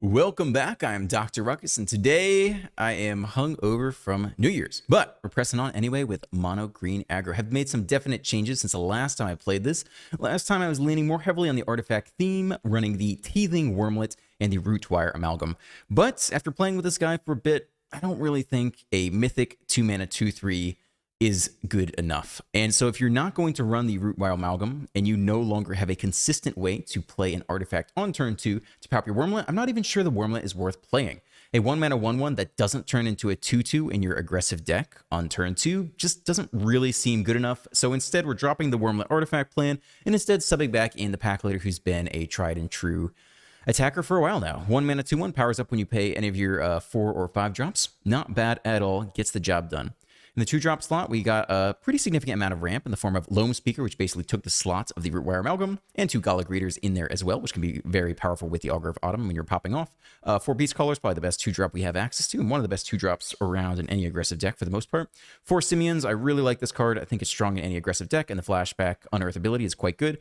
Welcome back. I'm Dr. Ruckus, and today I am hungover from New Year's. But we're pressing on anyway with Mono Green Aggro. Have made some definite changes since the last time I played this. Last time I was leaning more heavily on the artifact theme, running the Teething Wormlet and the Rootwire Amalgam. But after playing with this guy for a bit, I don't really think a Mythic 2-mana 2/3 is good enough. And so if you're not going to run the Rootwire Amalgam and you no longer have a consistent way to play an artifact on turn 2 to pop your Wormlet, I'm not even sure the Wormlet is worth playing. A 1-mana 1/1 that doesn't turn into a 2/2 in your aggressive deck on turn 2 just doesn't really seem good enough. So instead, we're dropping the Wormlet artifact plan and instead subbing back in the Pack Leader, who's been a tried and true attacker for a while now. 1-mana 2/1 powers up when you pay any of your 4 or 5 drops. Not bad at all. Gets the job done. In the 2-drop slot, we got a pretty significant amount of ramp in the form of Loam Speaker, which basically took the slots of the Rootwire Amalgam, and 2 Gala Greeters in there as well, which can be very powerful with the Augur of Autumn when you're popping off. 4 Beast Callers, probably the best 2-drop we have access to, and one of the best 2-drops around in any aggressive deck for the most part. 4 Simians, I really like this card. I think it's strong in any aggressive deck, and the flashback Unearth ability is quite good.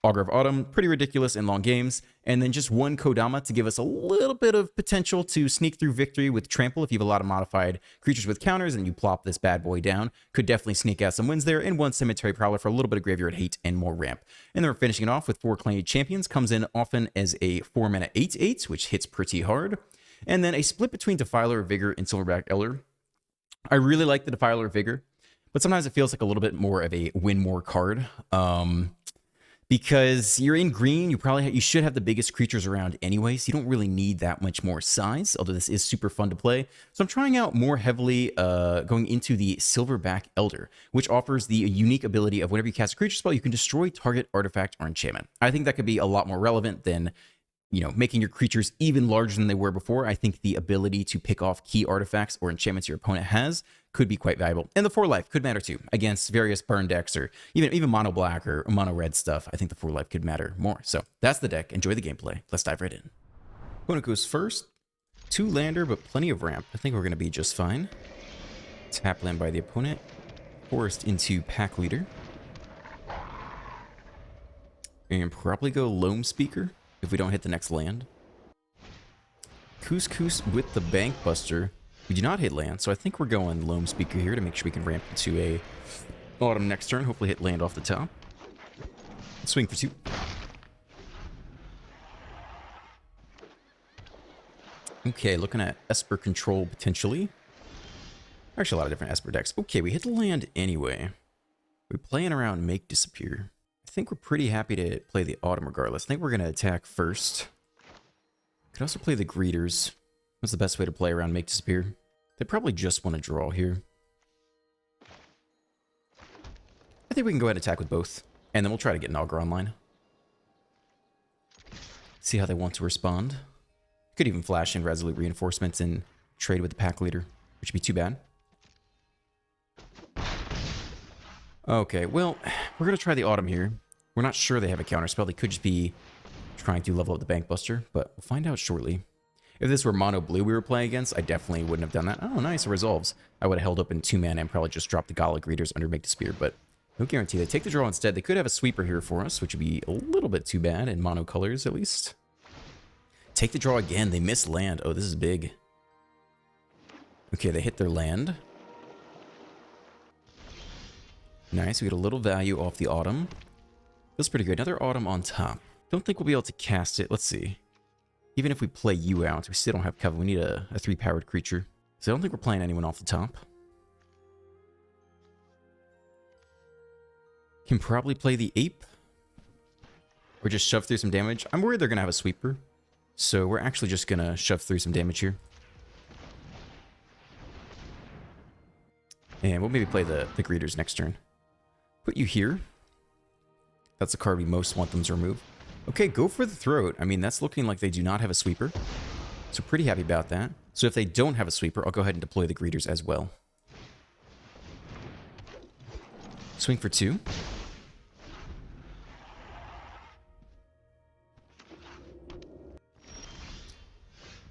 Augur of Autumn, pretty ridiculous in long games. And then just 1 Kodama to give us a little bit of potential to sneak through victory with Trample. If you have a lot of modified creatures with counters and you plop this bad boy down, could definitely sneak out some wins there. And 1 Cemetery Prowler for a little bit of graveyard hate and more ramp. And then we're finishing it off with 4 Clanged Champions. Comes in often as a 4-mana 8/8, which hits pretty hard. And then a split between Defiler of Vigor and Silverback Elder. I really like the Defiler of Vigor, but sometimes it feels like a little bit more of a win more card. Because you're in green, you should have the biggest creatures around anyway, so you don't really need that much more size, although this is super fun to play. So I'm trying out more heavily going into the Silverback Elder, which offers the unique ability of whenever you cast a creature spell, you can destroy target artifact or enchantment. I think that could be a lot more relevant than making your creatures even larger than they were before. I think the ability to pick off key artifacts or enchantments your opponent has could be quite valuable. And the 4 life could matter too against various burn decks or even mono black or mono red stuff. I think the 4 life could matter more. So that's the deck. Enjoy the gameplay. Let's dive right in. Opponent goes first. 2 lander, but plenty of ramp. I think we're going to be just fine. Tap land by the opponent. Forest into Pack Leader. And probably go Loam Speaker if we don't hit the next land. Couscous with the Bank Buster. We do not hit land, so I think we're going Loam Speaker here to make sure we can ramp into a Autumn next turn. Hopefully hit land off the top. Swing for 2. Okay, looking at Esper Control potentially. Actually, a lot of different Esper decks. Okay, we hit the land anyway. We're playing around Make Disappear. I think we're pretty happy to play the Autumn regardless. I think we're going to attack first. Could also play the Greeters. What's the best way to play around Make Disappear? They probably just want to draw here. I think we can go ahead and attack with both. And then we'll try to get an Augur online. See how they want to respond. Could even flash in Resolute Reinforcements and trade with the Pack Leader, which would be too bad. Okay, well, we're going to try the Autumn here. We're not sure they have a counterspell. They could just be trying to level up the Bank Buster, but we'll find out shortly. If this were mono blue we were playing against, I definitely wouldn't have done that. Oh, nice, it resolves. I would have held up in 2 mana and probably just dropped the Gala Greeters under Make Disappear, but no guarantee. They take the draw instead. They could have a sweeper here for us, which would be a little bit too bad in mono colors at least. Take the draw again. They miss land. Oh, this is big. Okay, they hit their land. Nice, we get a little value off the Autumn. Feels pretty good. Another Autumn on top. Don't think we'll be able to cast it. Let's see. Even if we play you out, we still don't have cover. We need a 3-powered creature. So I don't think we're playing anyone off the top. Can probably play the Ape. Or just shove through some damage. I'm worried they're going to have a sweeper. So we're actually just going to shove through some damage here. And we'll maybe play the Greeters next turn. Put you here. That's the card we most want them to remove. Okay, go for the Throat. I mean, that's looking like they do not have a sweeper. So pretty happy about that. So if they don't have a sweeper, I'll go ahead and deploy the Greeters as well. Swing for 2.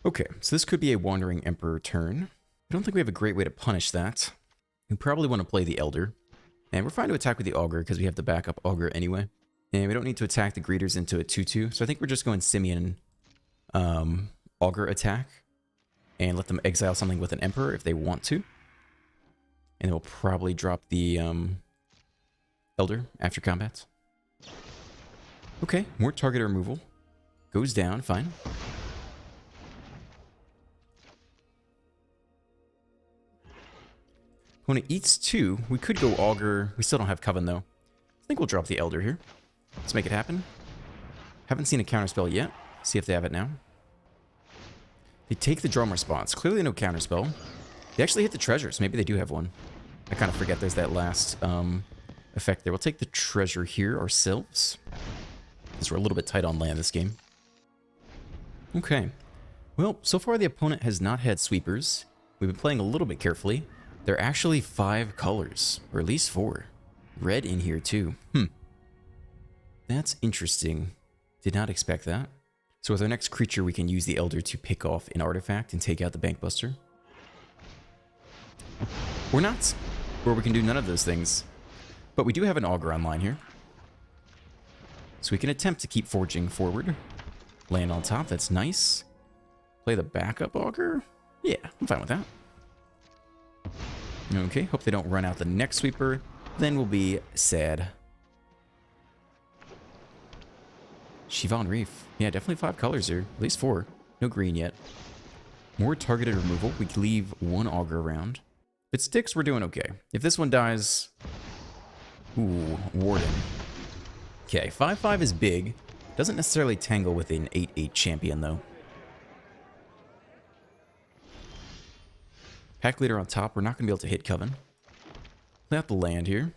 Okay, so this could be a Wandering Emperor turn. I don't think we have a great way to punish that. We probably want to play the Elder. And we're fine to attack with the Augur because we have the backup Augur anyway. And we don't need to attack the Greeters into a 2/2. So I think we're just going Simian Augur attack and let them exile something with an Emperor if they want to. And then we'll probably drop the Elder after combat. Okay, more target removal. Goes down, fine. Opponent eats 2. We could go Augur. We still don't have Coven, though. I think we'll drop the Elder here. Let's make it happen. Haven't seen a counterspell yet. See if they have it now. They take the drum response. Clearly no counterspell. They actually hit the treasure, so maybe they do have one. I kind of forget there's that last effect there. We'll take the treasure here ourselves, because we're a little bit tight on land this game. Okay. Well, so far the opponent has not had sweepers. We've been playing a little bit carefully. There are actually 5 colors, or at least 4. Red in here too. That's interesting. Did not expect that. So with our next creature, we can use the Elder to pick off an artifact and take out the Bankbuster. Or not. Or we can do none of those things. But we do have an Augur online here. So we can attempt to keep forging forward. Land on top, that's nice. Play the backup Augur? Yeah, I'm fine with that. Okay, hope they don't run out the next sweeper. Then we'll be sad. Shivan Reef. Yeah, definitely 5 colors here. At least 4. No green yet. More targeted removal. We can leave 1 Augur around. If it sticks, we're doing okay. If this one dies... Ooh, Warden. Okay, 5/5 is big. Doesn't necessarily tangle with an 8/8 champion, though. Pack Leader on top. We're not going to be able to hit Coven. Play out the land here.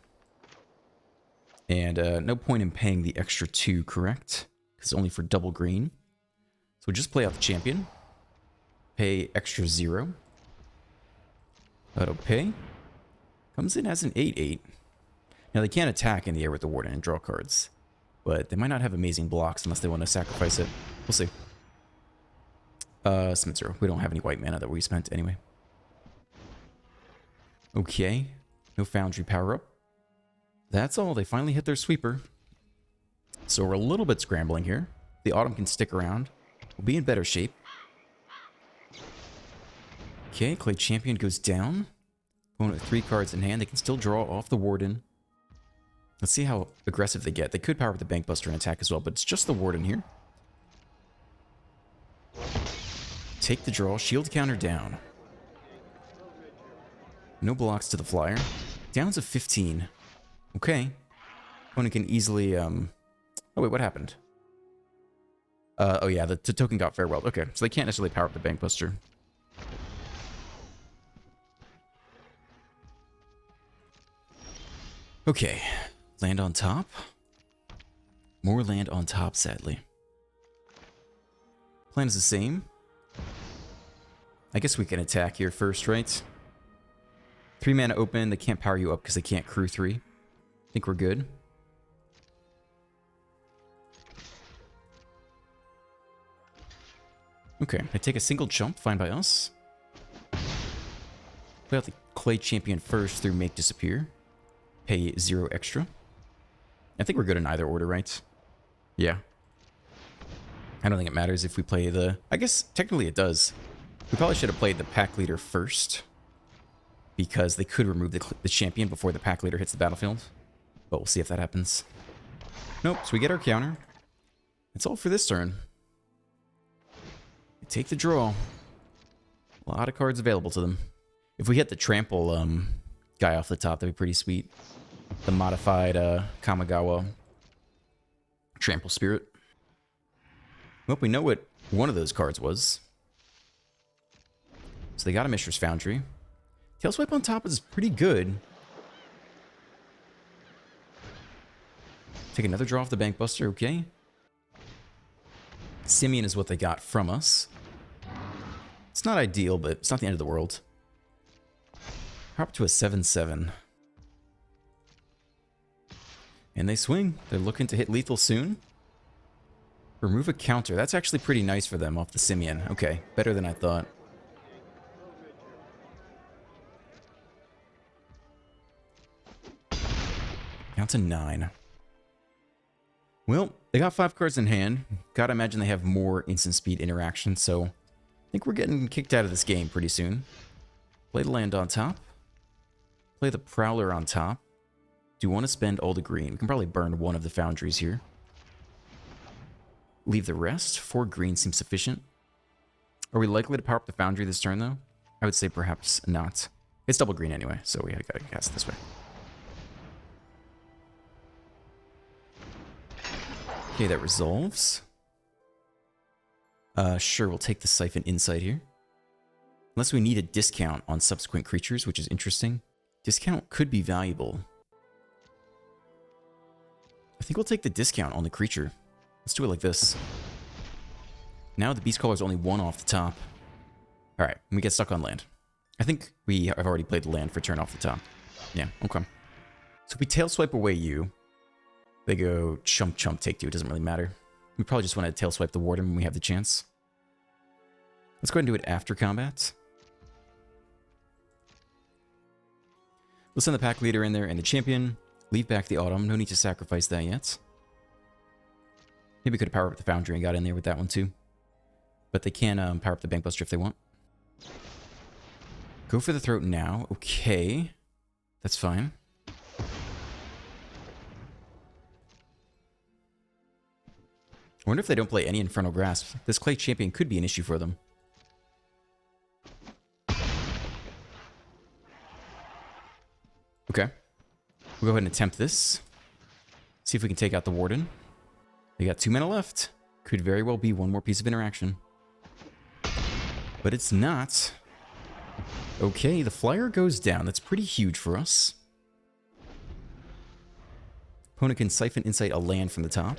And no point in paying the extra 2, correct? Because it's only for double green. So we'll just play out the champion. Pay extra 0. That'll pay. Comes in as an 8/8. Now they can't attack in the air with the Warden and draw cards. But they might not have amazing blocks unless they want to sacrifice it. We'll see. Spent 0. We don't have any white mana that we spent anyway. Okay. No Foundry power up. That's all. They finally hit their sweeper. So we're a little bit scrambling here. The Autumn can stick around. We'll be in better shape. Okay, Clay Champion goes down. Opponent with 3 cards in hand. They can still draw off the Warden. Let's see how aggressive they get. They could power up the Bankbuster and attack as well, but it's just the Warden here. Take the draw. Shield counter down. No blocks to the flyer. Down to 15. Okay. Opponent can easily, Oh, wait, what happened? Oh, yeah, the token got farewelled. Okay, so they can't necessarily power up the Bankbuster. Okay. Land on top. More land on top, sadly. Plan is the same. I guess we can attack here first, right? 3 mana open. They can't power you up because they can't crew 3. I think we're good. Okay, I take a single jump, fine by us. Play out the Clay Champion first through Make Disappear. Pay 0 extra. I think we're good in either order, right? Yeah. I don't think it matters if we play the... I guess technically it does. We probably should have played the Pack Leader first, because they could remove the champion before the Pack Leader hits the battlefield. But we'll see if that happens. Nope, so we get our counter. That's all for this turn. We take the draw. A lot of cards available to them. If we hit the trample guy off the top, that'd be pretty sweet. The modified Kamigawa Trample Spirit. Well, we know what one of those cards was. So they got a Mishra's Foundry. Tailswipe on top is pretty good. Take another draw off the Bankbuster, okay. Simeon is what they got from us. It's not ideal, but it's not the end of the world. Up to a 7/7. And they swing. They're looking to hit lethal soon. Remove a counter. That's actually pretty nice for them off the Simeon. Okay, better than I thought. Down to 9. Well, they got 5 cards in hand. Gotta imagine they have more instant speed interaction, so think we're getting kicked out of this game pretty soon. Play the land on top. Play the Prowler on top. Do you want to spend all the green? We can probably burn one of the foundries here. Leave the rest. 4 green seems sufficient. Are we likely to power up the foundry this turn, though? I would say perhaps not. It's double green anyway, so we gotta cast this way. Okay, that resolves. Sure, we'll take the Siphon Insight here. Unless we need a discount on subsequent creatures, which is interesting. Discount could be valuable. I think we'll take the discount on the creature. Let's do it like this. Now the Beast Caller is only 1 off the top. Alright, we get stuck on land. I think I've already played the land for turn off the top. Yeah, okay. So if we tail swipe away you, they go chump chump take 2. It doesn't really matter. We probably just want to tail swipe the Warden when we have the chance. Let's go ahead and do it after combat. We'll send the pack leader in there and the champion. Leave back the Autumn. No need to sacrifice that yet. Maybe we could have powered up the Foundry and got in there with that one too. But they can power up the Bankbuster if they want. Go for the Throat now. Okay. That's fine. I wonder if they don't play any Infernal Grasp. This Clay Champion could be an issue for them. Okay. We'll go ahead and attempt this. See if we can take out the Warden. They got 2 mana left. Could very well be one more piece of interaction. But it's not. Okay, the Flyer goes down. That's pretty huge for us. Opponent can Siphon Insight a land from the top.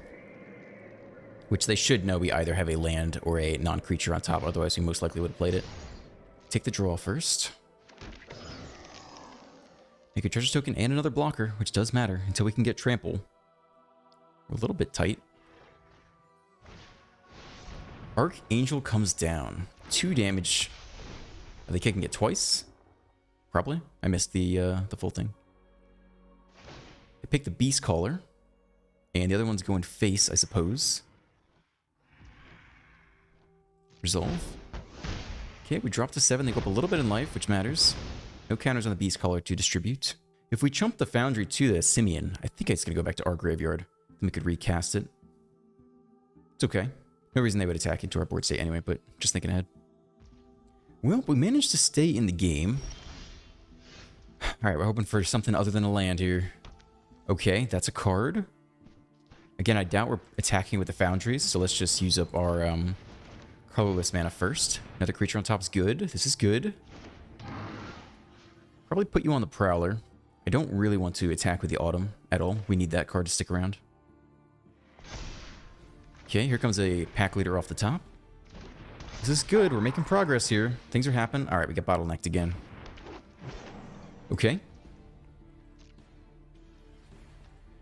Which they should know we either have a land or a non-creature on top, otherwise we most likely would have played it. Take the draw first. Make a treasure token and another blocker, which does matter, until we can get trample. We're a little bit tight. Archangel comes down. 2 damage. Are they kicking it twice? Probably. I missed the full thing. I pick the Beast Caller. And the other one's going face, I suppose. Resolve. Okay, we drop to 7. They go up a little bit in life, which matters. No counters on the Beast Caller to distribute. If we chump the Foundry to the Simian, I think it's going to go back to our graveyard. Then we could recast it. It's okay. No reason they would attack into our board state anyway, but just thinking ahead. Well, we managed to stay in the game. Alright, we're hoping for something other than a land here. Okay, that's a card. Again, I doubt we're attacking with the Foundries, so let's just use up our colorless mana first. Another creature on top is good. This is good. Probably put you on the Prowler. I don't really want to attack with the Autumn at all. We need that card to stick around. Okay, here comes a pack leader off the top. This is good. We're making progress here. Things are happening. All right, we got bottlenecked again. Okay.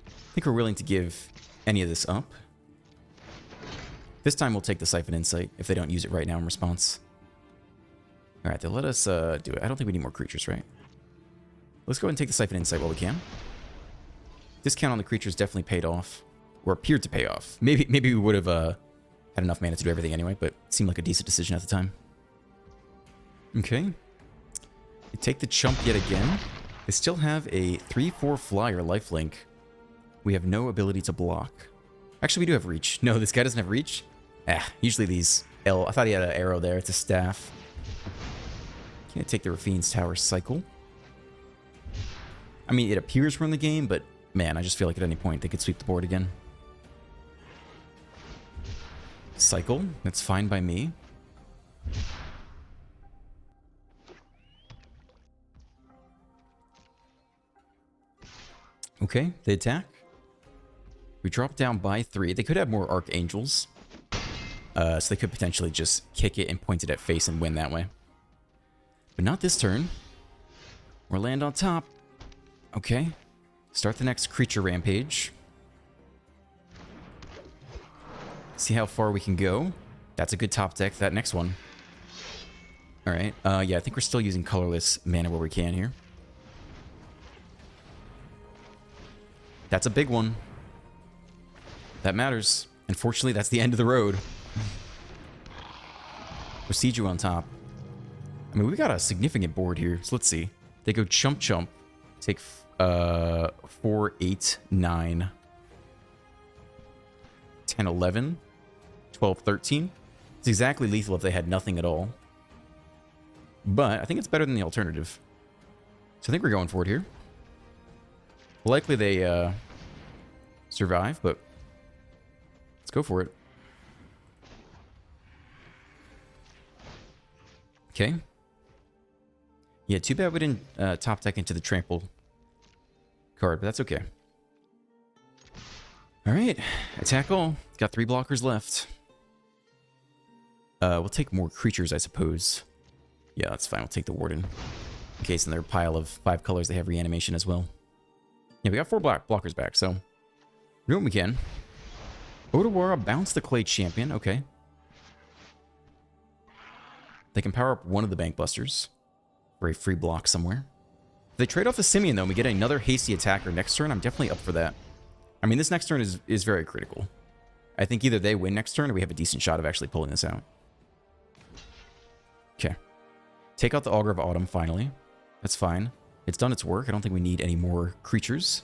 I think we're willing to give any of this up. This time we'll take the Siphon Insight if they don't use it right now in response. All right, they'll let us do it. I don't think we need more creatures, right? Let's go ahead and take the Siphon Insight while we can. Discount on the creatures definitely paid off. Or appeared to pay off. Maybe we would have had enough mana to do everything anyway, but it seemed like a decent decision at the time. Okay. We take the chump yet again. They still have a 3/4 flyer lifelink. We have no ability to block. Actually, we do have reach. No, this guy doesn't have reach. Usually these I thought he had an arrow there. It's a staff. Can't take the Rafine's Tower cycle. I mean, it appears we're in the game, but man, I just feel like at any point they could sweep the board again. Cycle. That's fine by me. Okay, they attack. We drop down by 3. They could have more Archangels. So they could potentially just kick it and point it at face and win that way. But not this turn. We're land on top. Okay. Start the next creature rampage. See how far we can go. That's a good top deck, that next one. Alright. Yeah, I think we're still using colorless mana where we can here. That's a big one. That matters. Unfortunately, that's the end of the road. Procedure on top. I mean, we got a significant board here. So let's see. They go chump chump. Take 4, 8, 9, 10, 11, 12, 13. It's exactly lethal if they had nothing at all. But I think it's better than the alternative. So I think we're going for it here. Likely they survive, but let's go for it. Okay. Yeah, too bad we didn't top deck into the trample card, but that's okay. All right, attack all. Got 3 blockers left. We'll take more creatures, I suppose. Yeah, that's fine. We'll take the Warden. In case in their pile of 5 colors they have reanimation as well. Yeah, we got 4 blockers back, so do what we can. Odawara, bounce the Clay Champion. Okay. They can power up one of the Bank Busters for a free block somewhere. If they trade off the Simian, though, and we get another hasty attacker next turn, I'm definitely up for that. I mean, this next turn is very critical. I think either they win next turn or we have a decent shot of actually pulling this out. Okay. Take out the Augur of Autumn, finally. That's fine. It's done its work. I don't think we need any more creatures.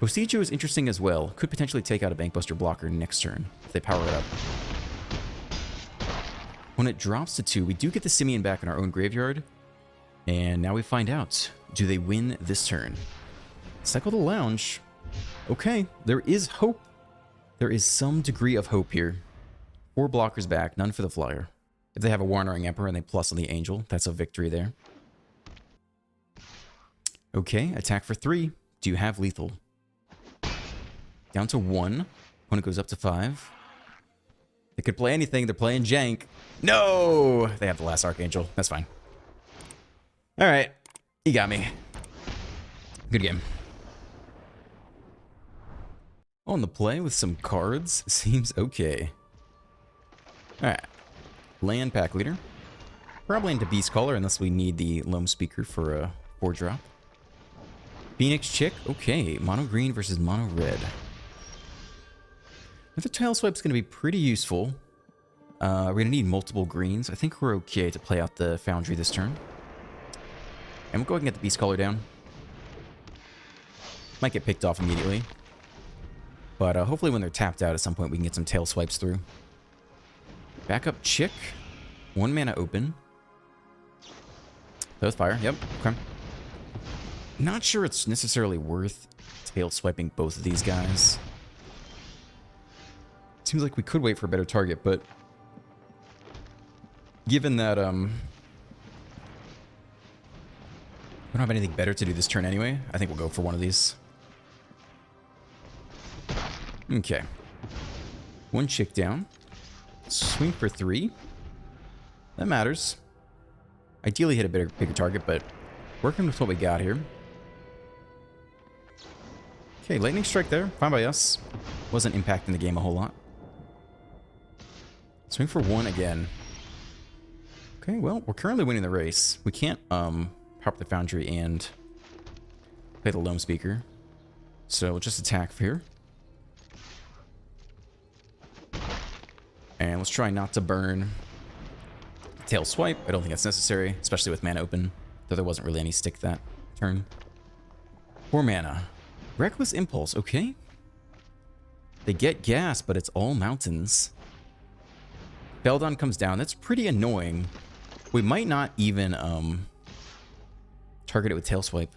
Bosijo is interesting as well. Could potentially take out a Bankbuster blocker next turn if they power it up. When it drops to 2, we do get the Simian back in our own graveyard. And now we find out. Do they win this turn? Cycle the Lounge. Okay, there is hope. There is some degree of hope here. 4 blockers back, none for the flyer. If they have a Wandering Emperor and they plus on the Angel, that's a victory there. Okay, attack for 3. Do you have lethal? Down to 1. Opponent goes up to 5. They could play anything. They're playing Jank. No! They have the last Archangel. That's fine. All right. You got me. Good game. On the play with some cards. Seems okay. All right. Land Pack Leader. Probably into Beast Caller unless we need the Loam Speaker for a 4-drop. Phoenix Chick. Okay. Mono green versus mono red. The Tail Swipe's going to be pretty useful. We're going to need multiple greens. I think we're okay to play out the Foundry this turn. And we'll go ahead and get the Beast Caller down. Might get picked off immediately. But hopefully when they're tapped out at some point we can get some Tail Swipes through. Backup Chick. 1 mana open. That was fire. Yep. Okay. Not sure it's necessarily worth Tail Swiping both of these guys. Seems like we could wait for a better target, but given that we don't have anything better to do this turn anyway, I think we'll go for one of these. Okay. 1 Chick down. Swing for 3. That matters. Ideally hit a bigger target, but working with what we got here. Okay, Lightning Strike there. Fine by us. Wasn't impacting the game a whole lot. Swing for 1 again. Okay, well, we're currently winning the race. We can't pop the Foundry and play the Loam Speaker. So we'll just attack here. And let's try not to burn Tail Swipe. I don't think that's necessary, especially with mana open, though there wasn't really any stick that turn. 4 mana. Reckless Impulse, okay. They get gas, but it's all mountains. Beldon comes down. That's pretty annoying. We might not even target it with Tail Swipe.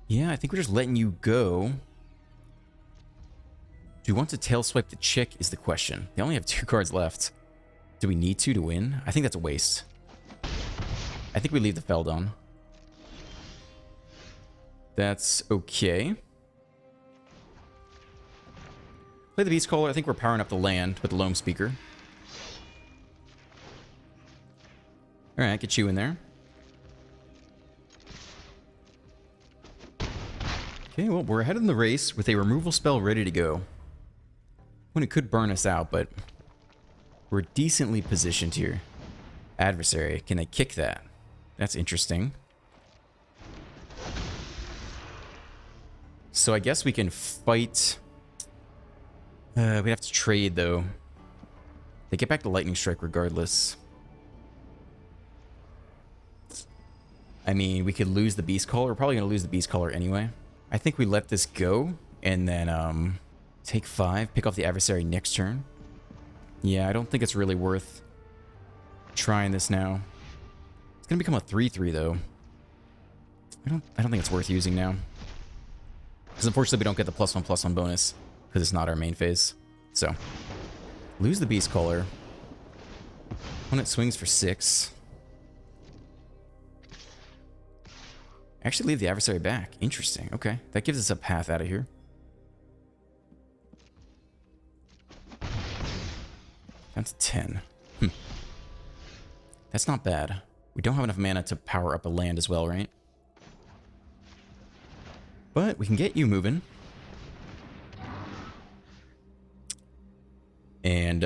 Yeah, I think we're just letting you go. Do you want to Tail Swipe the Chick is the question. They only have 2 cards left. Do we need to win? I think that's a waste. I think we leave the Feldon. That's okay. Play the Beast Caller. I think we're powering up the land with the Loam Speaker. Alright, get you in there. Okay, well, we're ahead in the race with a removal spell ready to go. When it could burn us out, but we're decently positioned here. Adversary, can they kick that? That's interesting. So I guess we can fight. We'd have to trade, though. They get back the Lightning Strike regardless. I mean, we could lose the Beast Caller. We're probably going to lose the Beast Caller anyway. I think we let this go and then take 5, pick off the adversary next turn. Yeah, I don't think it's really worth trying this now. It's going to become a 3-3 though. I don't think it's worth using now. Because unfortunately we don't get the +1/+1 bonus because it's not our main phase. So, lose the Beast Caller. Opponent swings for 6. Actually leave the adversary back. Interesting. Okay. That gives us a path out of here. That's 10. That's not bad. We don't have enough mana to power up a land as well, right? But we can get you moving. And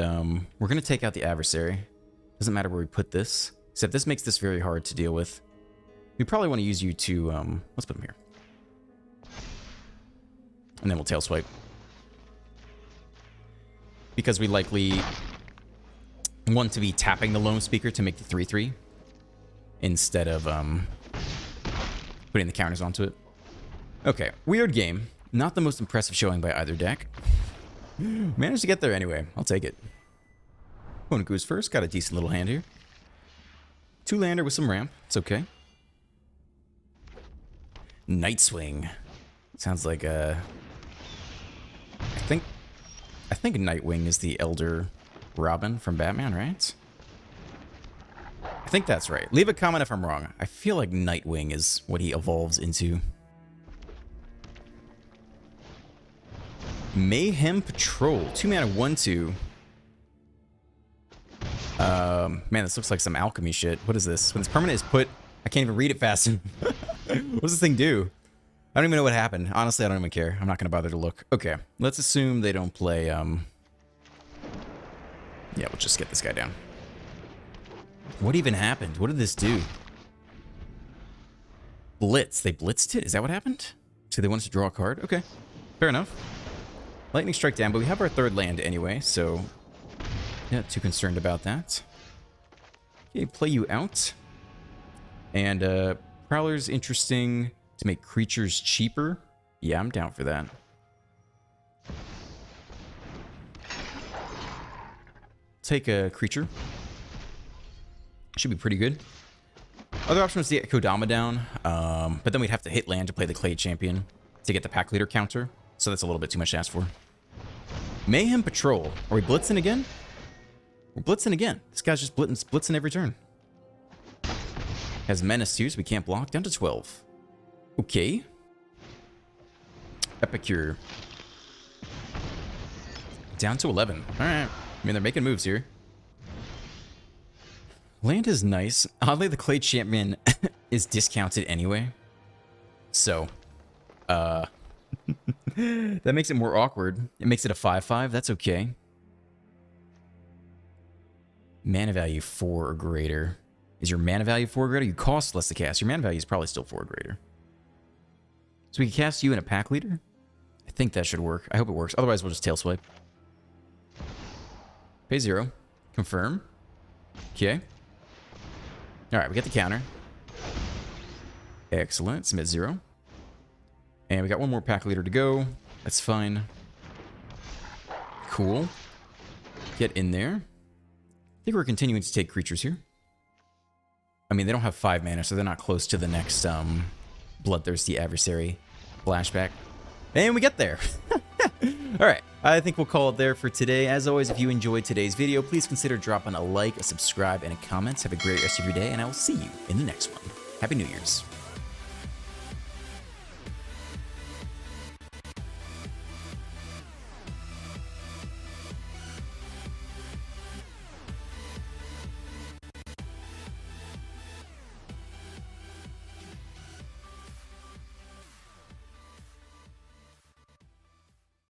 we're going to take out the adversary. Doesn't matter where we put this. Except this makes this very hard to deal with. We probably want to use you to, let's put them here. And then we'll tail swipe. Because we likely want to be tapping the Lone Speaker to make the 3-3. Instead of putting the counters onto it. Okay, weird game. Not the most impressive showing by either deck. Managed to get there anyway. I'll take it. Opponent goes first. Got a decent little hand here. 2-lander with some ramp. It's okay. Night Swing. Sounds like a... I think Nightwing is the Elder Robin from Batman, right? I think that's right. Leave a comment if I'm wrong. I feel like Nightwing is what he evolves into. Mayhem Patrol. 2-mana 1/2. Man, this looks like some alchemy shit. What is this? When this permanent is put... I can't even read it fast. What does this thing do? I don't even know what happened. Honestly, I don't even care. I'm not going to bother to look. Okay, let's assume they don't play... Yeah, we'll just get this guy down. What even happened? What did this do? Blitz. They blitzed it? Is that what happened? So they wanted to draw a card? Okay, fair enough. Lightning Strike down, but we have our 3rd land anyway, so... Not too concerned about that. Okay, play you out. And, Prowler's interesting to make creatures cheaper. Yeah, I'm down for that. Take a creature. Should be pretty good. Other option was to get Kodama down, but then we'd have to hit land to play the Clay Champion to get the Pack Leader counter, so that's a little bit too much to ask for. Mayhem Patrol. Are we blitzing again? We're blitzing again. This guy's just blitzing every turn. Has Menace too, so we can't block. Down to 12. Okay. Epicure. Down to 11. Alright. I mean, they're making moves here. Land is nice. Oddly, the Clay Champion is discounted anyway. So, that makes it more awkward. It makes it a 5/5. That's okay. Mana value 4 or greater. Is your mana value 4 or greater? You cost less to cast. Your mana value is probably still 4 or greater. So we can cast you in a Pack Leader? I think that should work. I hope it works. Otherwise, we'll just tail swipe. Pay 0. Confirm. Okay. Alright, we get the counter. Excellent. Submit 0. And we got one more Pack Leader to go. That's fine. Cool. Get in there. I think we're continuing to take creatures here. I mean, they don't have 5 mana, so they're not close to the next Bloodthirsty Adversary flashback. And we get there. Alright, I think we'll call it there for today. As always, if you enjoyed today's video, please consider dropping a like, a subscribe, and a comment. Have a great rest of your day, and I will see you in the next one. Happy New Year's.